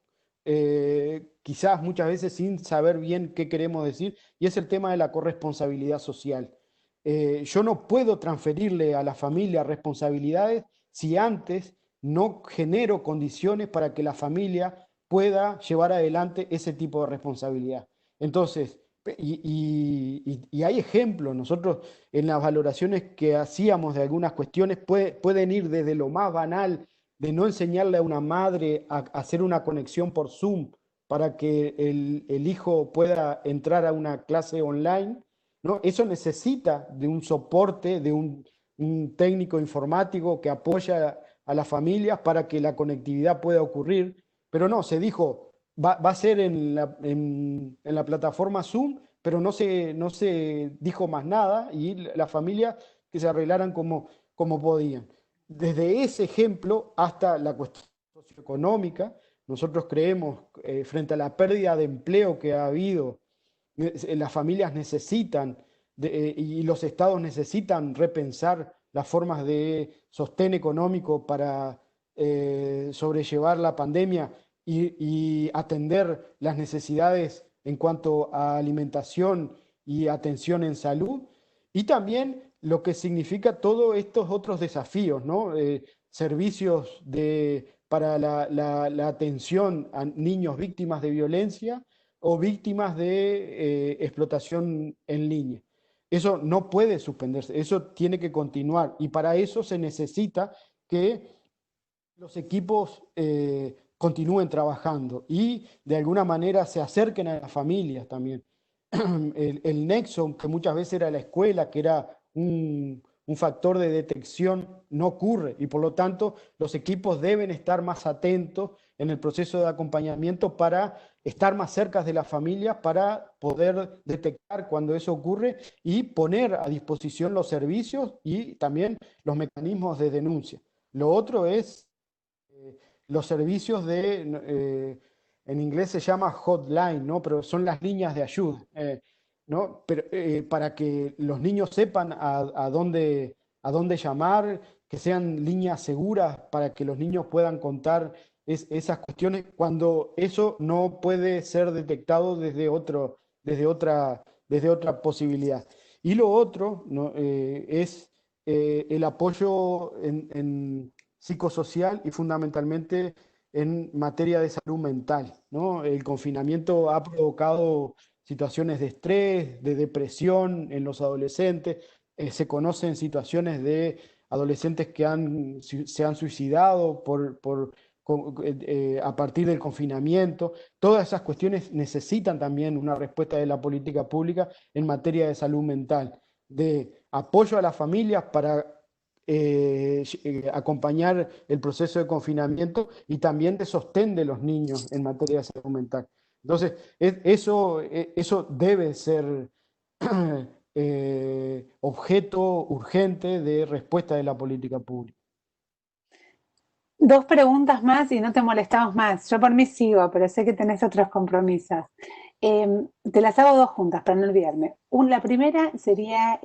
quizás muchas veces sin saber bien qué queremos decir, y es el tema de la corresponsabilidad social. Yo no puedo transferirle a la familia responsabilidades si antes no genero condiciones para que la familia pueda llevar adelante ese tipo de responsabilidad. Entonces, y hay ejemplos, nosotros en las valoraciones que hacíamos de algunas cuestiones pueden ir desde lo más banal de no enseñarle a una madre a hacer una conexión por Zoom para que el hijo pueda entrar a una clase online, ¿no? Eso necesita de un soporte, de un técnico informático que apoya a las familias para que la conectividad pueda ocurrir, pero no, se dijo, va a ser en la plataforma Zoom, pero no se dijo más nada y las familias que se arreglaran como podían. Desde ese ejemplo hasta la cuestión socioeconómica, nosotros creemos, frente a la pérdida de empleo que ha habido, las familias necesitan y los estados necesitan repensar las formas de sostén económico para sobrellevar la pandemia y atender las necesidades en cuanto a alimentación y atención en salud, y también lo que significa todos estos otros desafíos, ¿no? Servicios para la atención a niños víctimas de violencia o víctimas de explotación en línea. Eso no puede suspenderse, eso tiene que continuar y para eso se necesita que los equipos continúen trabajando y de alguna manera se acerquen a las familias también. El nexo, que muchas veces era la escuela, que era un factor de detección, no ocurre y por lo tanto los equipos deben estar más atentos en el proceso de acompañamiento para estar más cerca de las familias, para poder detectar cuando eso ocurre y poner a disposición los servicios y también los mecanismos de denuncia. Lo otro es los servicios en inglés se llama hotline, ¿no? Pero son las líneas de ayuda, ¿no? Pero, para que los niños sepan a dónde llamar, que sean líneas seguras para que los niños puedan contar esas cuestiones cuando eso no puede ser detectado desde otra posibilidad. Y lo otro, ¿no? Es el apoyo en psicosocial y fundamentalmente en materia de salud mental, ¿no? El confinamiento ha provocado situaciones de estrés, de depresión en los adolescentes. Se conocen situaciones de adolescentes que se han suicidado a partir del confinamiento. Todas esas cuestiones necesitan también una respuesta de la política pública en materia de salud mental, de apoyo a las familias para acompañar el proceso de confinamiento y también de sostén de los niños en materia de salud mental. Entonces, eso debe ser objeto urgente de respuesta de la política pública. Dos preguntas más y no te molestamos más. Yo por mí sigo, pero sé que tenés otros compromisos. Te las hago dos juntas para no olvidarme. La primera sería,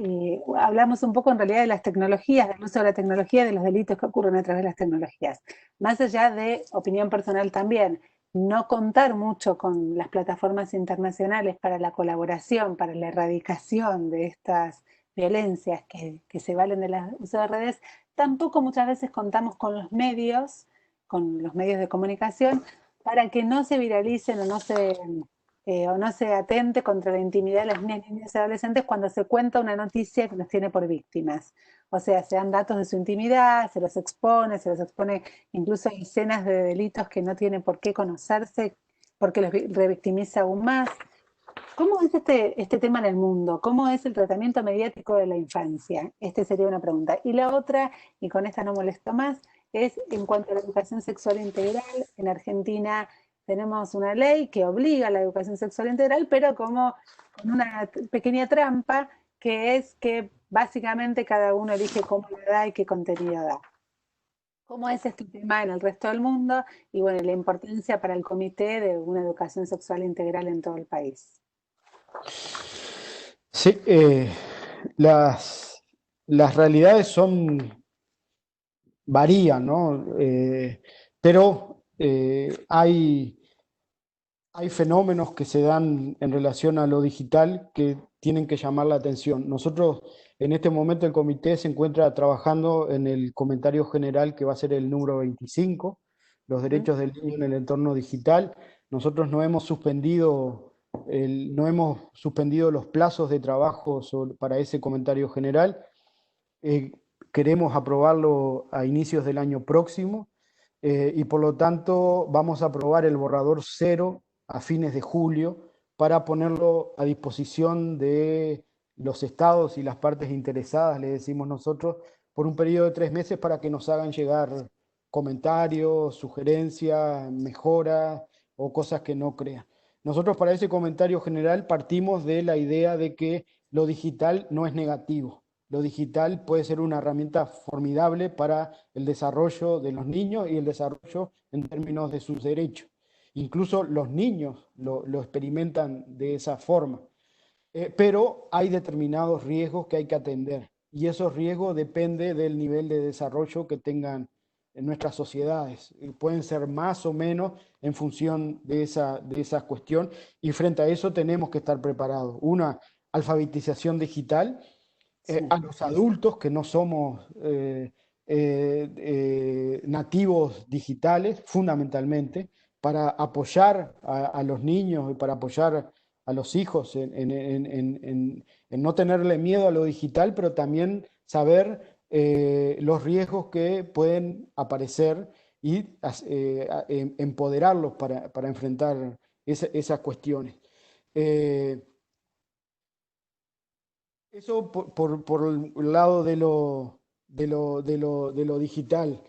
hablamos un poco en realidad de las tecnologías, del uso de la tecnología, de los delitos que ocurren a través de las tecnologías. Más allá de opinión personal también, no contar mucho con las plataformas internacionales para la colaboración, para la erradicación de estas violencias que se valen del uso de redes. Tampoco muchas veces contamos con los medios de comunicación, para que no se viralicen o no se atente contra la intimidad de las niñas y adolescentes cuando se cuenta una noticia que los tiene por víctimas. O sea, se dan datos de su intimidad, se los expone incluso escenas de delitos que no tienen por qué conocerse, porque los revictimiza aún más. ¿Cómo es este tema en el mundo? ¿Cómo es el tratamiento mediático de la infancia? Esta sería una pregunta. Y la otra, y con esta no molesto más, es en cuanto a la educación sexual integral. En Argentina tenemos una ley que obliga a la educación sexual integral, pero como con una pequeña trampa, que es que básicamente cada uno elige cómo le da y qué contenido da. ¿Cómo es este tema en el resto del mundo? Y bueno, la importancia para el comité de una educación sexual integral en todo el país. Sí, las realidades varían, ¿no? Pero hay fenómenos que se dan en relación a lo digital que tienen que llamar la atención. Nosotros, en este momento, el comité se encuentra trabajando en el comentario general que va a ser el número 25, los derechos del niño en el entorno digital. Nosotros no hemos suspendido los plazos de trabajo para ese comentario general. Queremos aprobarlo a inicios del año próximo y por lo tanto vamos a aprobar el borrador cero a fines de julio para ponerlo a disposición de los estados y las partes interesadas, le decimos nosotros, por un periodo de 3 meses para que nos hagan llegar comentarios, sugerencias, mejoras o cosas que no crean. Nosotros para ese comentario general partimos de la idea de que lo digital no es negativo. Lo digital puede ser una herramienta formidable para el desarrollo de los niños y el desarrollo en términos de sus derechos. Incluso los niños lo experimentan de esa forma. Pero hay determinados riesgos que hay que atender y esos riesgos dependen del nivel de desarrollo que tengan en nuestras sociedades. Pueden ser más o menos en función de esa cuestión y frente a eso tenemos que estar preparados. Una alfabetización digital a los adultos que no somos nativos digitales, fundamentalmente, para apoyar a los niños y para apoyar a los hijos en no tenerle miedo a lo digital, pero también saber los riesgos que pueden aparecer y empoderarlos para enfrentar esas cuestiones. Eso por el lado de lo digital.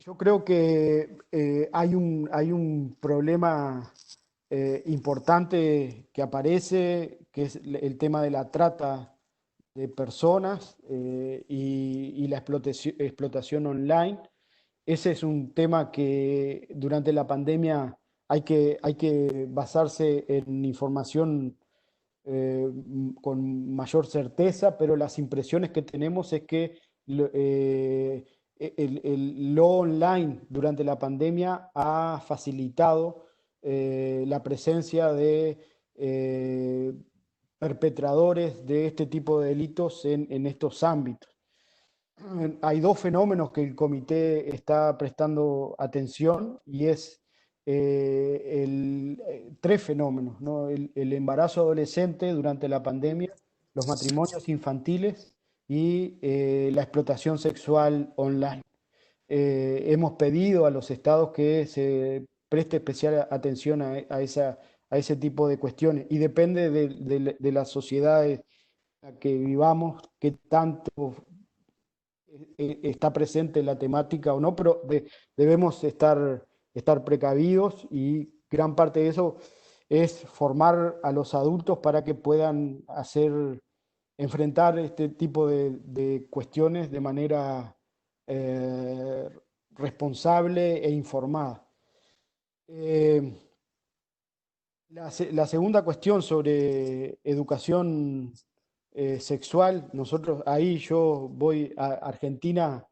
Yo creo que hay un problema importante que aparece, que es el tema de la trata de personas y la explotación online. Ese es un tema que durante la pandemia hay que basarse en información con mayor certeza, pero las impresiones que tenemos es que lo online durante la pandemia ha facilitado la presencia de perpetradores de este tipo de delitos en estos ámbitos. Hay dos fenómenos que el comité está prestando atención y es tres fenómenos, ¿no? El embarazo adolescente durante la pandemia, los matrimonios infantiles y la explotación sexual online. hemos pedido a los estados que se preste especial atención a ese tipo de cuestiones. Y depende de las sociedades en las que vivamos, qué tanto está presente la temática o no, pero debemos estar precavidos, y gran parte de eso es formar a los adultos para que puedan enfrentar este tipo de cuestiones de manera eh, responsable e informada. Eh, la segunda cuestión sobre educación sexual, nosotros ahí yo voy a Argentina,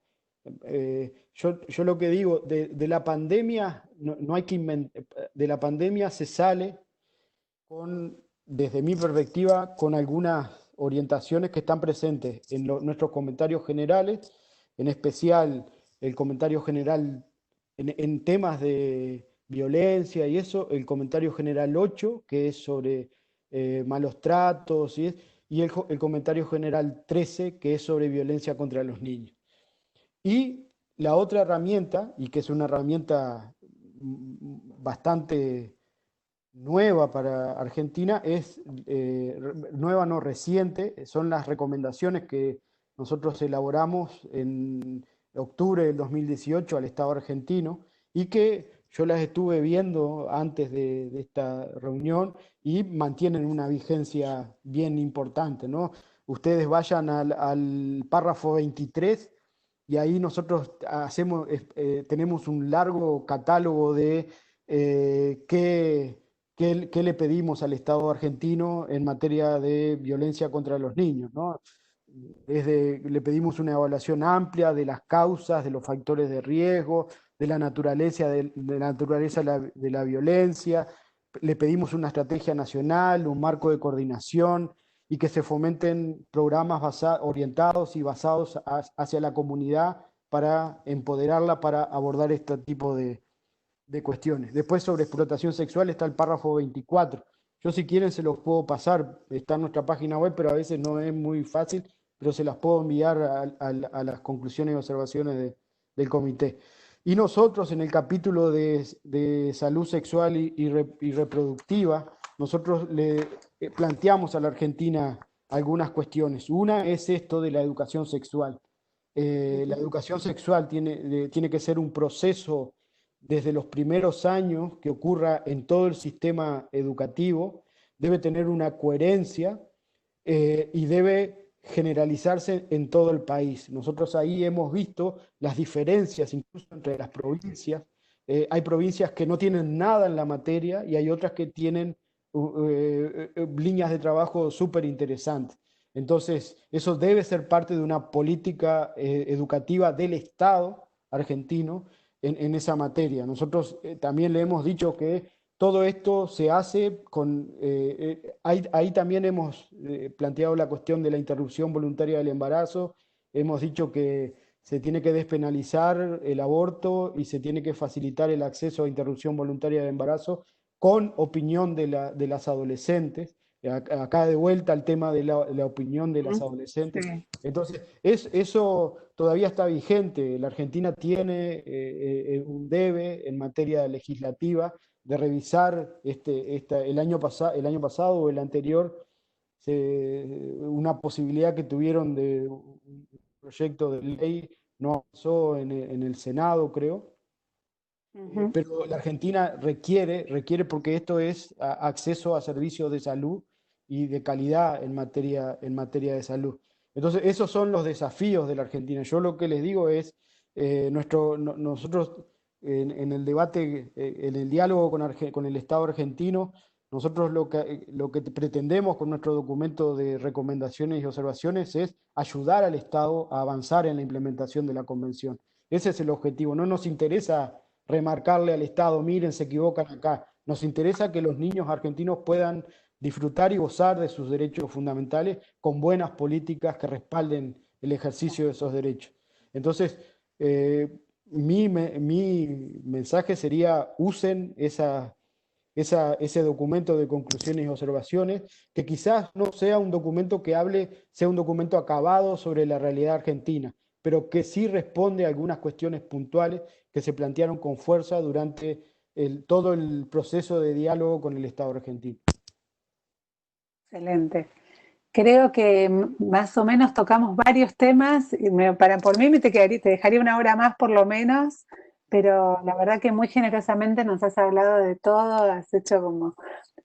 yo lo que digo, de la pandemia, no hay que de la pandemia se sale desde mi perspectiva, con algunas orientaciones que están presentes en nuestros comentarios generales, en especial el comentario general en temas de violencia y eso, el comentario general 8, que es sobre malos tratos, y el comentario general 13, que es sobre violencia contra los niños. Y la otra herramienta, y que es una herramienta bastante nueva para Argentina, nueva no reciente, son las recomendaciones que nosotros elaboramos en octubre del 2018 al Estado argentino, y que yo las estuve viendo antes de esta reunión y mantienen una vigencia bien importante, ¿no? Ustedes vayan al párrafo 23 y ahí nosotros tenemos un largo catálogo de qué le pedimos al Estado argentino en materia de violencia contra los niños, ¿no? Le pedimos una evaluación amplia de las causas, de los factores de riesgo, de la naturaleza de la violencia. Le pedimos una estrategia nacional, un marco de coordinación, y que se fomenten programas orientados y basados hacia la comunidad para empoderarla, para abordar este tipo de cuestiones. Después, sobre explotación sexual, está el párrafo 24. Yo, si quieren, se los puedo pasar, está en nuestra página web, pero a veces no es muy fácil, pero se las puedo enviar a las conclusiones y observaciones del comité. Y nosotros, en el capítulo de salud sexual y reproductiva, nosotros le planteamos a la Argentina algunas cuestiones. Una es esto de la educación sexual. La educación sexual tiene que ser un proceso desde los primeros años que ocurra en todo el sistema educativo, debe tener una coherencia y debe generalizarse en todo el país. Nosotros ahí hemos visto las diferencias incluso entre las provincias. Hay provincias que no tienen nada en la materia y hay otras que tienen líneas de trabajo súper interesantes. Entonces, eso debe ser parte de una política educativa del Estado argentino en esa materia. Nosotros también le hemos dicho que todo esto se hace ahí también hemos planteado la cuestión de la interrupción voluntaria del embarazo. Hemos dicho que se tiene que despenalizar el aborto y se tiene que facilitar el acceso a interrupción voluntaria del embarazo con opinión de las adolescentes. Acá de vuelta el tema de la opinión de las adolescentes. Sí. Entonces, eso todavía está vigente. La Argentina tiene un debe en materia legislativa de revisar el año pasado o el anterior, una posibilidad que tuvieron de un proyecto de ley, no avanzó en el Senado, creo. Pero la Argentina requiere porque esto es acceso a servicios de salud y de calidad en materia de salud. Entonces, esos son los desafíos de la Argentina. Yo lo que les digo es, nosotros en el debate, en el diálogo con el Estado argentino, nosotros lo que pretendemos con nuestro documento de recomendaciones y observaciones es ayudar al Estado a avanzar en la implementación de la Convención. Ese es el objetivo. No nos interesa remarcarle al Estado, miren, se equivocan acá. Nos interesa que los niños argentinos puedan disfrutar y gozar de sus derechos fundamentales con buenas políticas que respalden el ejercicio de esos derechos. Entonces, mi mensaje sería: usen ese documento de conclusiones y observaciones, que quizás no sea un documento sea un documento acabado sobre la realidad argentina, pero que sí responde a algunas cuestiones puntuales que se plantearon con fuerza durante todo el proceso de diálogo con el Estado argentino. Excelente. Creo que más o menos tocamos varios temas. Y por mí te dejaría una hora más por lo menos, pero la verdad que muy generosamente nos has hablado de todo, has hecho como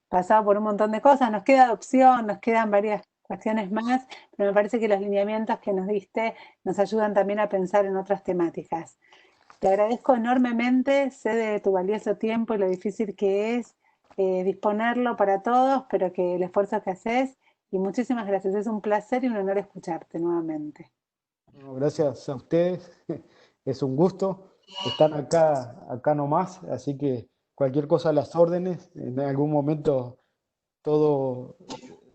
pasado por un montón de cosas. Nos queda adopción, nos quedan varias cuestiones más, pero me parece que los lineamientos que nos diste nos ayudan también a pensar en otras temáticas. Te agradezco enormemente, sé de tu valioso tiempo y lo difícil que es disponerlo para todos, pero que el esfuerzo que haces, y muchísimas gracias. Es un placer y un honor escucharte nuevamente. No, gracias a ustedes, es un gusto. Están acá nomás, así que cualquier cosa a las órdenes. En algún momento todo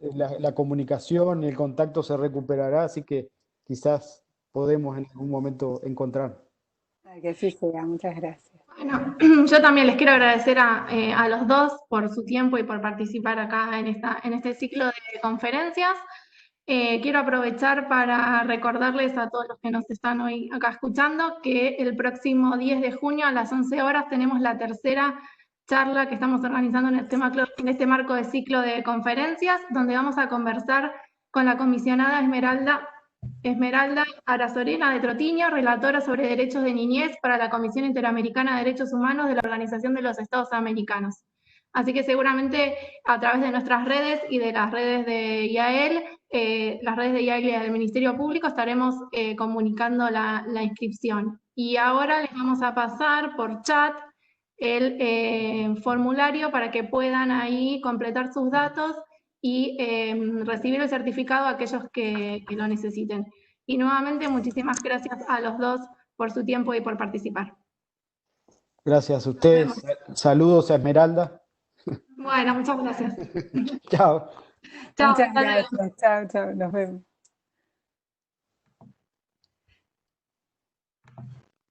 la comunicación y el contacto se recuperará, así que quizás podemos en algún momento encontrar. Ay, que así sea, muchas gracias. Bueno, yo también les quiero agradecer a los dos por su tiempo y por participar acá en este ciclo de conferencias. Quiero aprovechar para recordarles a todos los que nos están hoy acá escuchando que el próximo 10 de junio a las 11 horas tenemos la tercera charla que estamos organizando en este marco de ciclo de conferencias, donde vamos a conversar con la comisionada Esmeralda Arazorena de Trotiño, relatora sobre derechos de niñez para la Comisión Interamericana de Derechos Humanos de la Organización de los Estados Americanos. Así que seguramente a través de nuestras redes y de las redes de IAEL, las redes de IAEL y del Ministerio Público, estaremos comunicando la inscripción. Y ahora les vamos a pasar por chat el formulario para que puedan ahí completar sus datos y recibir el certificado a aquellos que lo necesiten. Y nuevamente, muchísimas gracias a los dos por su tiempo y por participar. Gracias a ustedes. Saludos a Esmeralda. Bueno, muchas gracias. Chao. Chao, Muchas hasta luego. gracias. Chao, chao. Nos vemos.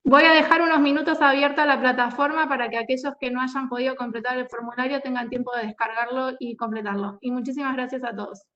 Voy a dejar unos minutos abierta la plataforma para que aquellos que no hayan podido completar el formulario tengan tiempo de descargarlo y completarlo. Y muchísimas gracias a todos.